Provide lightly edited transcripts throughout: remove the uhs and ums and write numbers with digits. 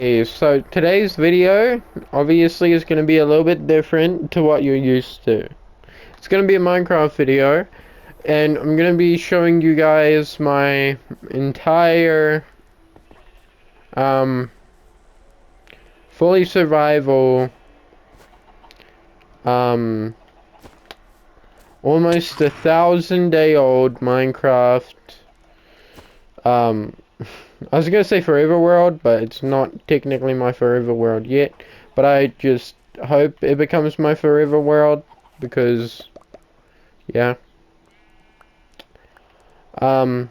So today's video obviously is going to be a little bit different to what you're used to. It's going to be a Minecraft video, and I'm going to be showing you guys my entire fully survival almost 1,000-day-old Minecraft I was gonna say Forever World, but it's not technically my Forever World yet. But I just hope it becomes my Forever World because, yeah. So I'm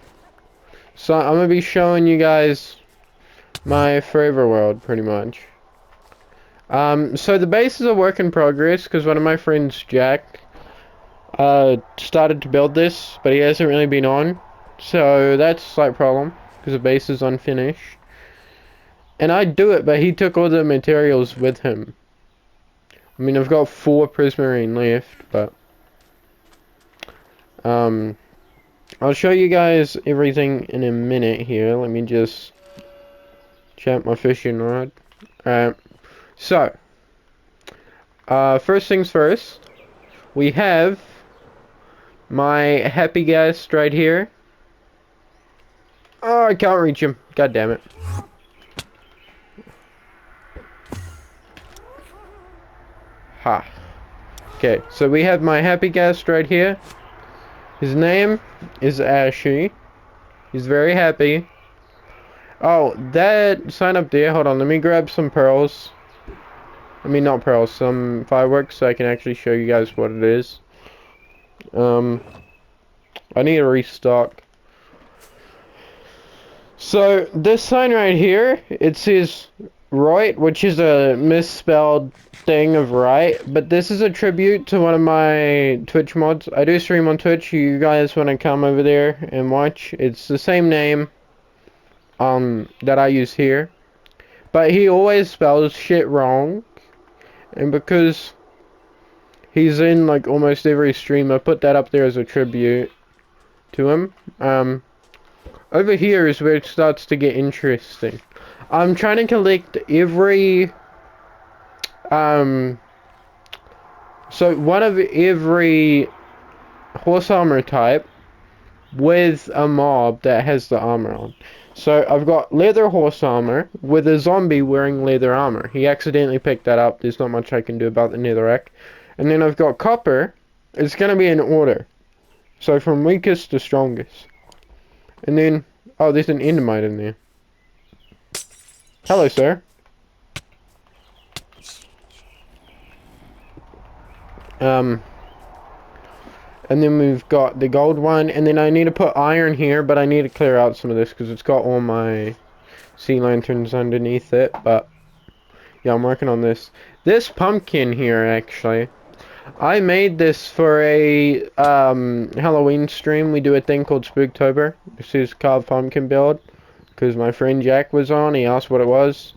gonna be showing you guys my Forever World pretty much. So the base is a work in progress because one of my friends, Jack, started to build this, but he hasn't really been on. So that's a slight problem because the base is unfinished. And I'd do it, but he took all the materials with him. I mean, I've got 4 prismarine left, but I'll show you guys everything in a minute here. Let me just chat my fishing rod. Alright, so first things first, we have my happy guest right here. Oh, I can't reach him. God damn it. Ha. Okay, so we have my happy guest right here. His name is Ashy. He's very happy. Oh, that sign up there. Hold on, let me grab some pearls. I mean, not pearls, some fireworks so I can actually show you guys what it is. I need to restock. So, this sign right here, it says right, which is a misspelled thing of right, but this is a tribute to one of my Twitch mods. I do stream on Twitch. You guys want to come over there and watch? It's the same name that I use here, but he always spells shit wrong, and because he's in like almost every stream, I put that up there as a tribute to him. Over here is where it starts to get interesting. I'm trying to collect every so one of every horse armor type with a mob that has the armor on. So I've got leather horse armor with a zombie wearing leather armor. He accidentally picked that up. There's not much I can do about the netherrack. And then I've got copper. It's going to be in order. So from weakest to strongest. And then, oh, there's an endermite in there. Hello, sir. And then we've got the gold one, and then I need to put iron here, but I need to clear out some of this because it's got all my sea lanterns underneath it, but yeah, I'm working on this. This pumpkin here, actually, I made this for a Halloween stream. We do a thing called Spooktober. This is carved pumpkin build because my friend Jack was on. He asked what it was.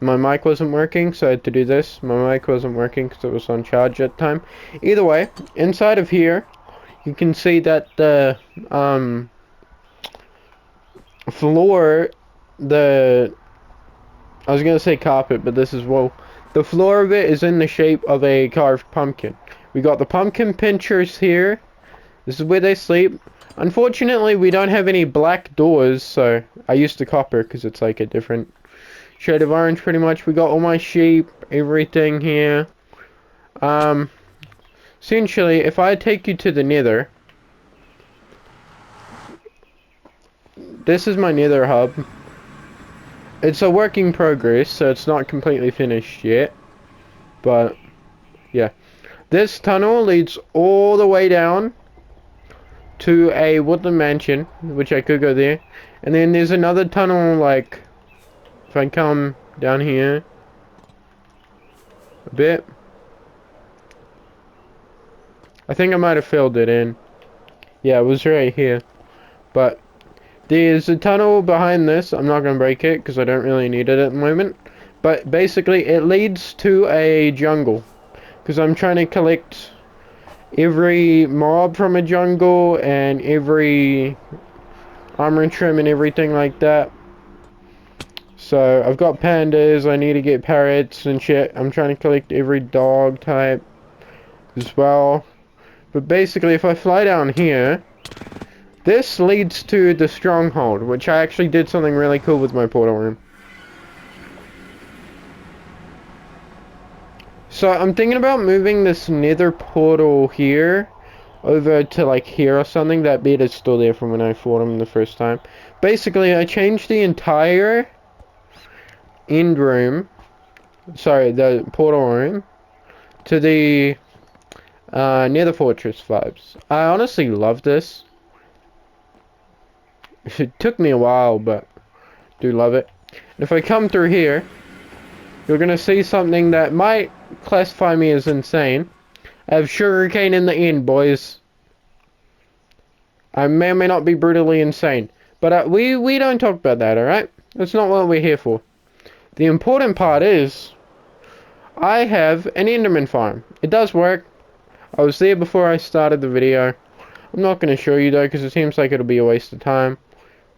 My mic wasn't working, so I had to do this. My mic wasn't working because it was on charge at the time. Either way, inside of here, you can see that the floor, I was gonna say carpet, but this is wool. The floor of it is in the shape of a carved pumpkin. We got the pumpkin pinchers here. This is where they sleep. Unfortunately, we don't have any black doors, so I used the copper because it's like a different shade of orange pretty much. We got all my sheep, everything here. Essentially, if I take you to the nether, this is my nether hub. It's a work in progress, so it's not completely finished yet. But, yeah. This tunnel leads all the way down to a woodland mansion, which I could go there. And then there's another tunnel, like, if I come down here a bit, I think I might have filled it in. Yeah, it was right here. But there's a tunnel behind this. I'm not going to break it because I don't really need it at the moment. But basically it leads to a jungle. Because I'm trying to collect every mob from a jungle and every armor trim and everything like that. So I've got pandas, I need to get parrots and shit. I'm trying to collect every dog type as well. But basically, if I fly down here, this leads to the stronghold, which I actually did something really cool with my portal room. So I'm thinking about moving this nether portal here over to like here or something. That bit is still there from when I fought him the first time. Basically, I changed the entire end room, sorry, the portal room, to the Nether Fortress vibes. I honestly love this. It took me a while, but do love it. And if I come through here, you're gonna see something that might classify me as insane. I have sugarcane in the end, boys. I may or may not be brutally insane, but we don't talk about that, alright? That's not what we're here for. The important part is, I have an Enderman farm. It does work. I was there before I started the video. I'm not going to show you though, because it seems like it'll be a waste of time,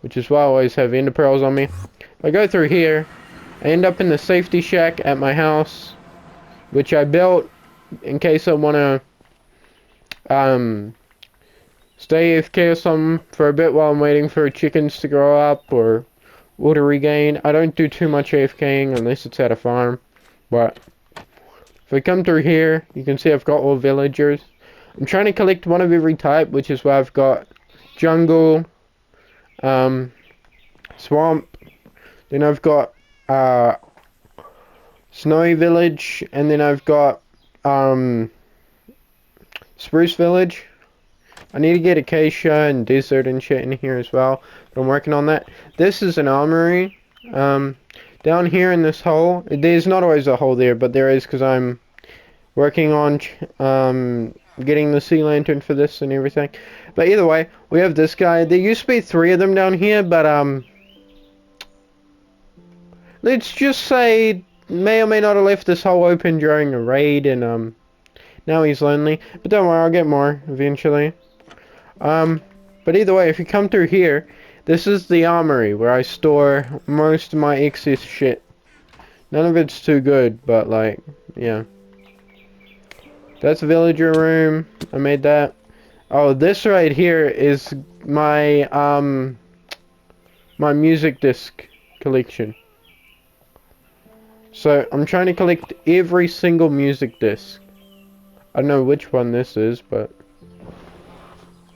which is why I always have ender pearls on me. If I go through here, I end up in the safety shack at my house, which I built in case I want to stay AFK or something for a bit while I'm waiting for chickens to grow up or water regain. I don't do too much AFKing unless it's at a farm, but if I come through here, you can see I've got all villagers. I'm trying to collect one of every type, which is why I've got jungle, swamp, then I've got snowy village, and then I've got spruce village. I need to get acacia and desert and shit in here as well, but I'm working on that. This is an armory. Down here in this hole, there's not always a hole there, but there is because I'm working on getting the sea lantern for this and everything. But either way, we have this guy. There used to be 3 of them down here, but let's just say may or may not have left this hole open during a raid, and now he's lonely. But don't worry, I'll get more eventually. But either way, if you come through here, this is the armory where I store most of my excess shit. None of it's too good, but like, yeah. That's a villager room. I made that. Oh, this right here is my my music disc collection. So I'm trying to collect every single music disc. I don't know which one this is, but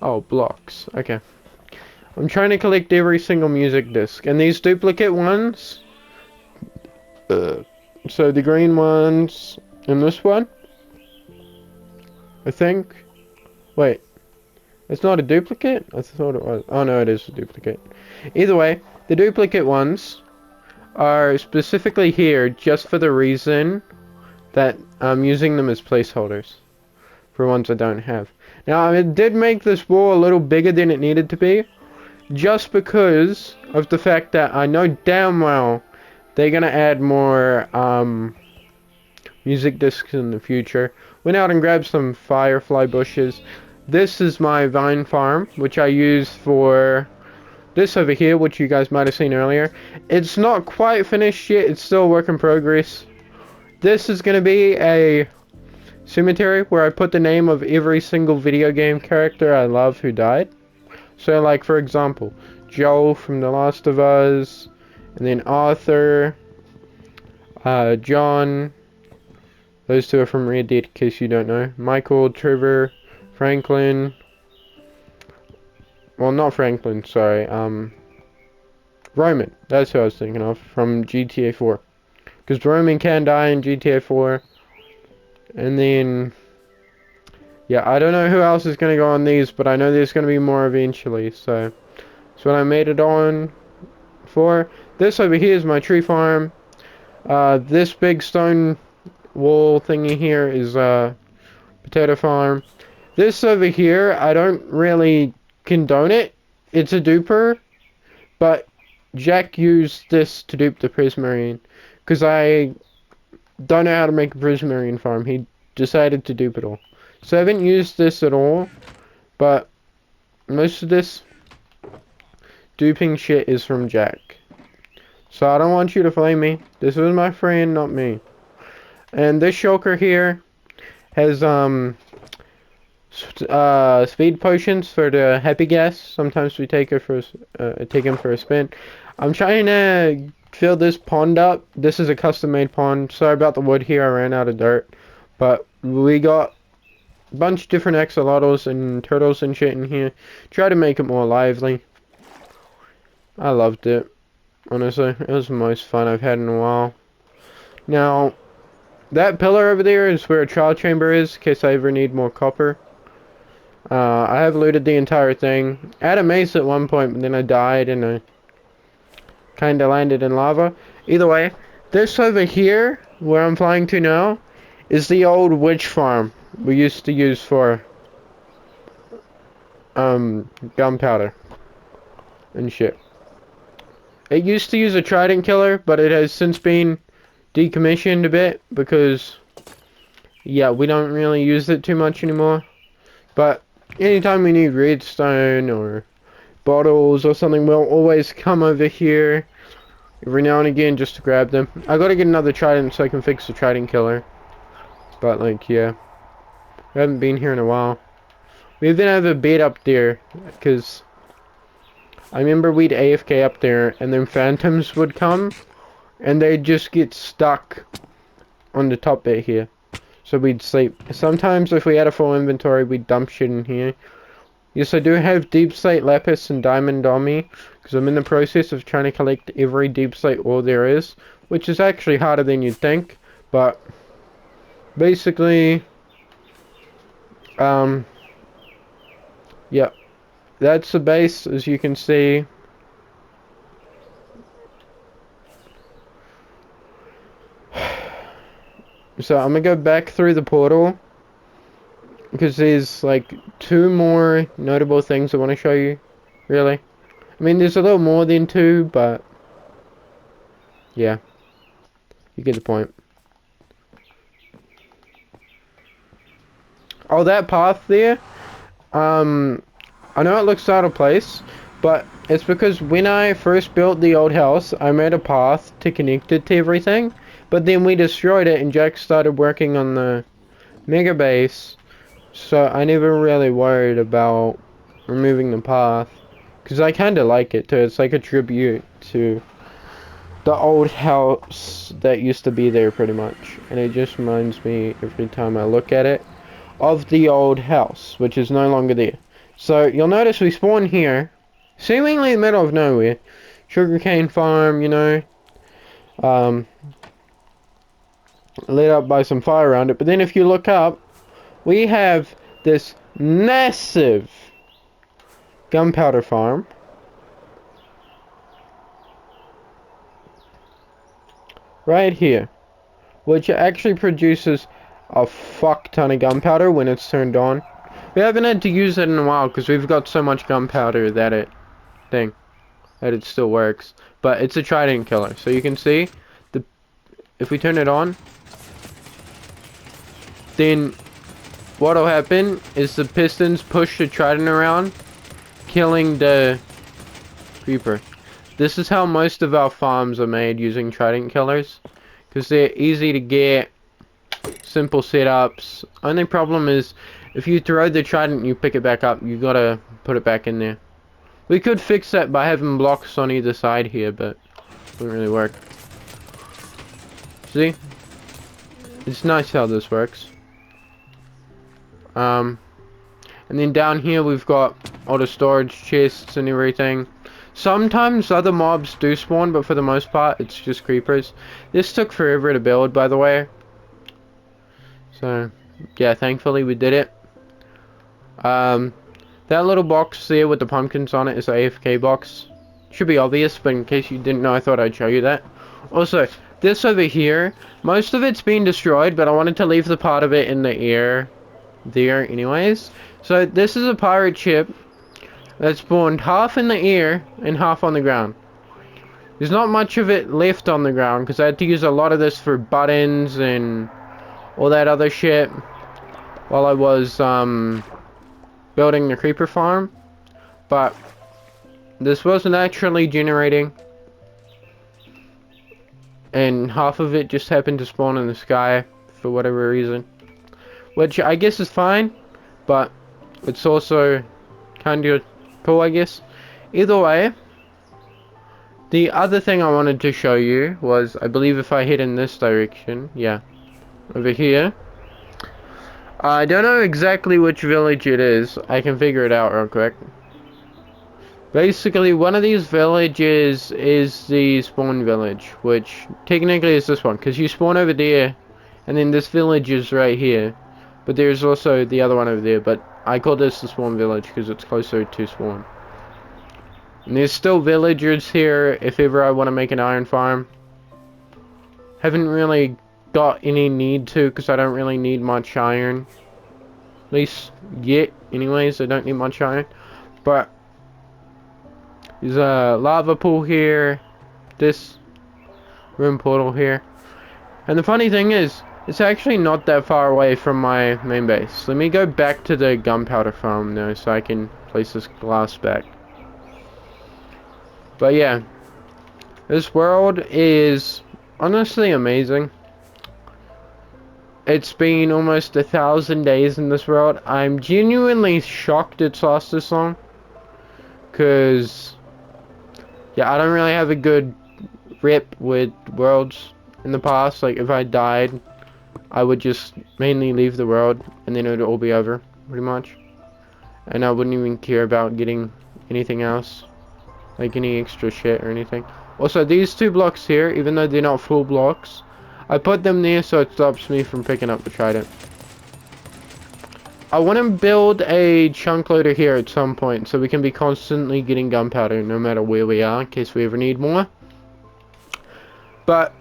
oh, blocks. Okay. I'm trying to collect every single music disc, and these duplicate ones. So the green ones and this one, I think. Wait, it's not a duplicate? I thought it was. Oh no, it is a duplicate. Either way, the duplicate ones are specifically here just for the reason that I'm using them as placeholders for ones I don't have. Now, I did make this wall a little bigger than it needed to be, just because of the fact that I know damn well they're gonna add more music discs in the future. Went out and grabbed some firefly bushes. This is my vine farm, which I use for this over here, which you guys might have seen earlier. It's not quite finished yet, it's still a work in progress. This is gonna be a cemetery where I put the name of every single video game character I love who died. So like, for example, Joel from The Last of Us, and then Arthur, John, those 2 are from Red Dead in case you don't know, Michael, Trevor, Franklin, well not Franklin, sorry, Roman, that's who I was thinking of, from GTA 4, because Roman can die in GTA 4, and then, yeah, I don't know who else is going to go on these, but I know there's going to be more eventually, so that's what I made it on for. This over here is my tree farm. This big stone wall thingy here is potato farm. This over here, I don't really condone it. It's a duper, but Jack used this to dupe the Prismarine, because I don't know how to make a Prismarine farm. He decided to dupe it all. So I haven't used this at all, but most of this duping shit is from Jack. So I don't want you to flame me. This was my friend, not me. And this shulker here has speed potions for the happy gas. Sometimes we take it for take him for a spin. I'm trying to fill this pond up. This is a custom-made pond. Sorry about the wood here. I ran out of dirt, but we got a bunch of different axolotls and turtles and shit in here. Try to make it more lively. I loved it. Honestly, it was the most fun I've had in a while. Now, that pillar over there is where a trial chamber is, in case I ever need more copper. I have looted the entire thing. I had a mace at one point, but then I died and I kinda landed in lava. Either way, this over here, where I'm flying to now, is the old witch farm we used to use for gunpowder and shit. It used to use a trident killer, but it has since been decommissioned a bit because, yeah, we don't really use it too much anymore. But anytime we need redstone or bottles or something, we'll always come over here every now and again just to grab them. I gotta get another trident so I can fix the trident killer. But, like, yeah. We haven't been here in a while. We even have a bed up there, because I remember we'd AFK up there, and then phantoms would come, and they'd just get stuck on the top bit here. So we'd sleep. Sometimes if we had a full inventory, we'd dump shit in here. Yes, I do have deep slate lapis and diamond on me, because I'm in the process of trying to collect every deep slate ore there is, which is actually harder than you'd think, but basically, yeah, that's the base, as you can see. So I'm gonna go back through the portal, because there's like 2 more notable things I want to show you, really. I mean, there's a little more than 2, but yeah, you get the point. Oh, that path there, I know it looks out of place, but it's because when I first built the old house, I made a path to connect it to everything, but then we destroyed it and Jack started working on the mega base, so I never really worried about removing the path, because I kind of like it too. It's like a tribute to the old house that used to be there pretty much, and it just reminds me every time I look at it of the old house, which is no longer there. So you'll notice we spawn here, seemingly in the middle of nowhere. Sugarcane farm, you know, lit up by some fire around it. But then if you look up, we have this massive gunpowder farm. Right here, which actually produces a fuck ton of gunpowder when it's turned on. We haven't had to use it in a while because we've got so much gunpowder that it still works. But it's a trident killer, so you can see if we turn it on, then what'll happen is the pistons push the trident around, killing the creeper. This is how most of our farms are made, using trident killers, because they're easy to get. Simple setups. Only problem is if you throw the trident and you pick it back up, you gotta put it back in there. We could fix that by having blocks on either side here, but it wouldn't really work. See? It's nice how this works. And then down here we've got all the storage chests and everything. Sometimes other mobs do spawn, but for the most part it's just creepers. This took forever to build, by the way. So, yeah, thankfully we did it. That little box there with the pumpkins on it is an AFK box. Should be obvious, but in case you didn't know, I thought I'd show you that. Also, this over here, most of it's been destroyed, but I wanted to leave the part of it in the air there anyways. So, this is a pirate ship that spawned half in the air and half on the ground. There's not much of it left on the ground, because I had to use a lot of this for buttons and all that other shit while I was building the creeper farm. But this wasn't actually generating. and half of it just happened to spawn in the sky for whatever reason, which I guess is fine, but it's also kind of cool, I guess. Either way, the other thing I wanted to show you was, I believe if I hit in this direction, yeah, over here. I don't know exactly which village it is. I can figure it out real quick. Basically, one of these villages is the spawn village, which technically is this one, because you spawn over there, and then this village is right here. But there's also the other one over there, but I call this the spawn village because it's closer to spawn. And there's still villagers here if ever I want to make an iron farm. Haven't really got any need to because I don't really need much iron. At least yet, anyways, I don't need much iron. But there's a lava pool here, this room portal here. And the funny thing is, it's actually not that far away from my main base. Let me go back to the gunpowder farm though so I can place this glass back. But yeah, this world is honestly amazing. It's been almost 1,000 days in this world. I'm genuinely shocked it's lasted this long. Cause yeah, I don't really have a good rep with worlds in the past. Like if I died, I would just mainly leave the world and then it would all be over, pretty much. And I wouldn't even care about getting anything else, like any extra shit or anything. Also, these two blocks here, even though they're not full blocks, I put them there so it stops me from picking up the trident. I want to build a chunk loader here at some point so we can be constantly getting gunpowder no matter where we are in case we ever need more. But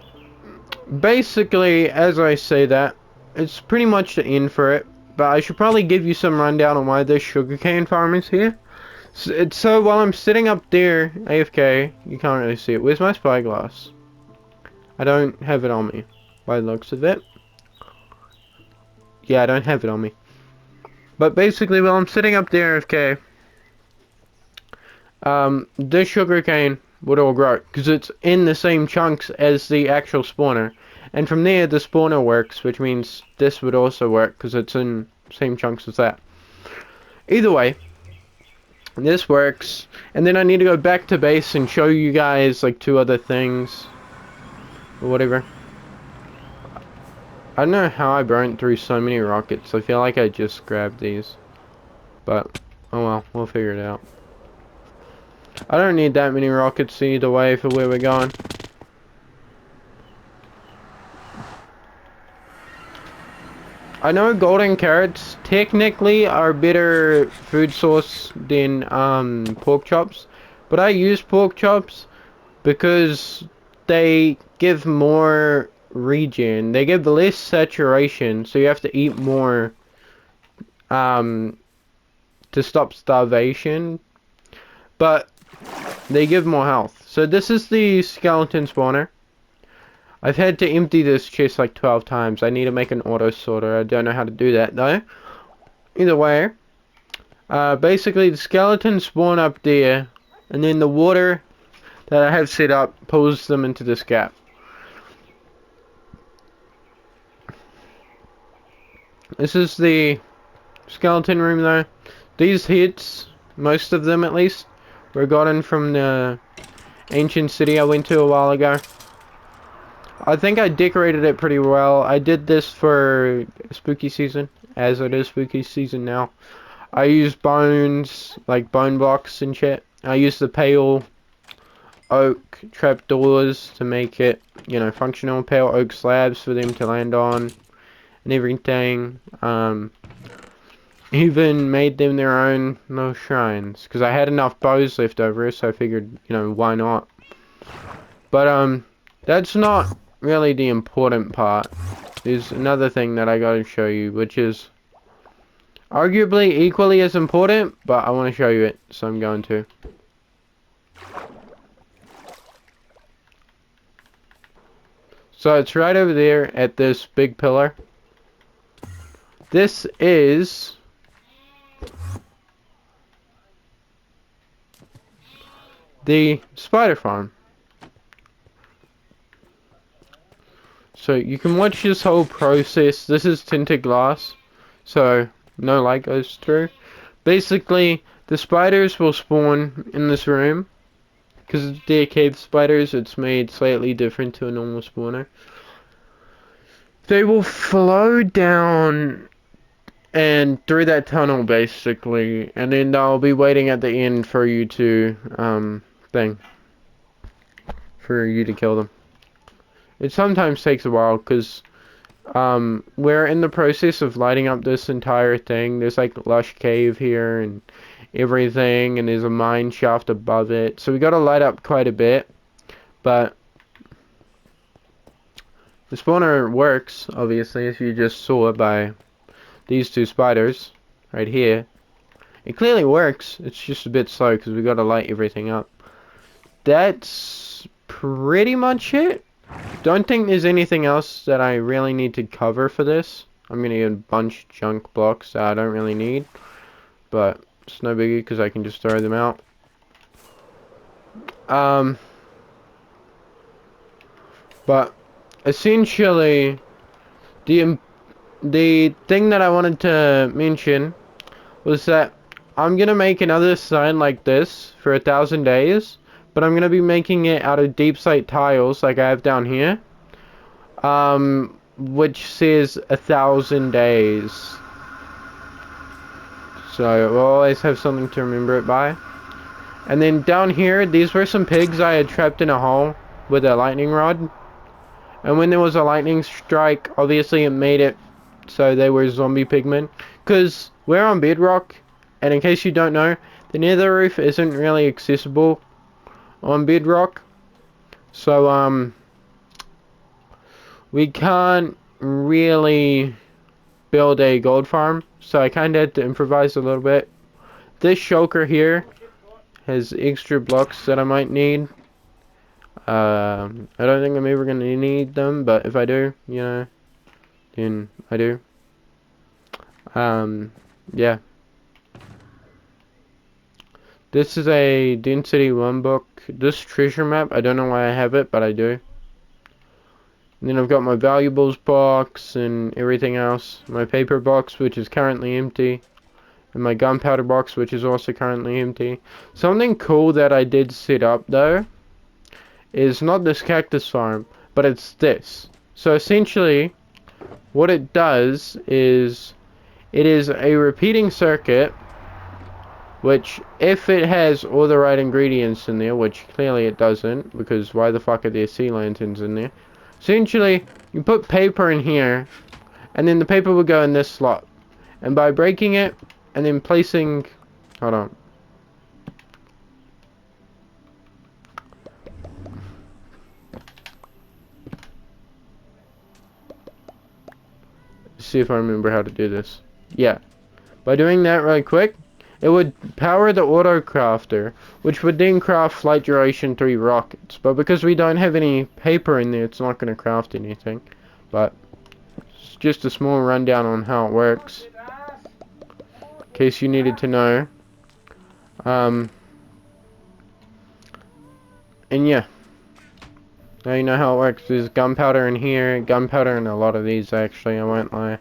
basically, as I say that, it's pretty much the end for it. But I should probably give you some rundown on why this sugarcane farm is here. So while I'm sitting up there, AFK, you can't really see it. Where's my spyglass? I don't have it on me, by the looks of it. Yeah, I don't have it on me. But basically, while I'm sitting up there, AFK, this sugarcane would all grow, because it's in the same chunks as the actual spawner. And from there, the spawner works, which means this would also work, because it's in the same chunks as that. Either way, this works, and then I need to go back to base and show you guys, like, 2 other things, or whatever. I don't know how I burnt through so many rockets. I feel like I just grabbed these, but, oh well, we'll figure it out. I don't need that many rockets either way for where we're going. I know golden carrots technically are a better food source than pork chops, but I use pork chops because they give more regen. They give less saturation, so you have to eat more to stop starvation, but they give more health. So this is the skeleton spawner. I've had to empty this chest like 12 times. I need to make an auto sorter. I don't know how to do that though. Either way, basically the skeletons spawn up there, and then the water that I have set up pulls them into this gap. This is the skeleton room though. These heads, most of them at least, were gotten from the ancient city I went to a while ago. I think I decorated it pretty well. I did this for spooky season, as it is spooky season now. I used bones, like bone blocks and shit. I used the pale oak trapdoors to make it, you know, functional. Pale oak slabs for them to land on and everything. Even made them their own little shrines because I had enough bows left over, so I figured, you know, why not? But that's not really the important part. There's another thing that I gotta show you, which is arguably equally as important, but I want to show you it, so I'm going to. So it's right over there at this big pillar. This is the spider farm. So you can watch this whole process. This is tinted glass, so no light goes through. Basically, the spiders will spawn in this room. Because they're cave spiders, it's made slightly different to a normal spawner. They will flow down and through that tunnel, basically, and then they'll be waiting at the end for you to, for you to kill them. It sometimes takes a while, because, we're in the process of lighting up this entire thing. There's, like, lush cave here, and everything, and there's a mine shaft above it, so we gotta light up quite a bit, but the spawner works, obviously, as you just saw by these two spiders right here. It clearly works, it's just a bit slow because we gotta light everything up. That's pretty much it. Don't think there's anything else that I really need to cover for this. I'm gonna get a bunch of junk blocks that I don't really need, but it's no biggie because I can just throw them out. But essentially, the thing that I wanted to mention was that I'm gonna make another sign like this for 1,000 days, but I'm gonna be making it out of deep slate tiles like I have down here, which says 1,000 days. So we'll always have something to remember it by. And then down here, these were some pigs I had trapped in a hole with a lightning rod. And when there was a lightning strike, obviously it made it so they were zombie pigmen. Because we're on bedrock, and in case you don't know, the nether roof isn't really accessible on bedrock. So, we can't really build a gold farm. So I kind of had to improvise a little bit. This shulker here has extra blocks that I might need. I don't think I'm ever going to need them, but if I do, you know, then I do. Yeah. This is a Density 1 book. This treasure map, I don't know why I have it, but I do. And then I've got my valuables box and everything else. My paper box, which is currently empty. And my gunpowder box, which is also currently empty. Something cool that I did set up, though, is not this cactus farm, but it's this. So essentially, what it does is, it is a repeating circuit, which if it has all the right ingredients in there, which clearly it doesn't, because why the fuck are there sea lanterns in there? Essentially, you put paper in here, and then the paper will go in this slot. And by breaking it, and then placing, hold on. See if I remember how to do this. Yeah. By doing that really quick, it would power the auto crafter, which would then craft flight duration 3 rockets. But because we don't have any paper in there, it's not going to craft anything. But it's just a small rundown on how it works, in case you needed to know. And yeah, now you know how it works. There's gunpowder in here, gunpowder in a lot of these actually, I won't lie.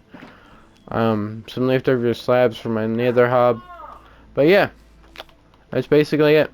Some leftover slabs from my nether hub. But yeah, that's basically it.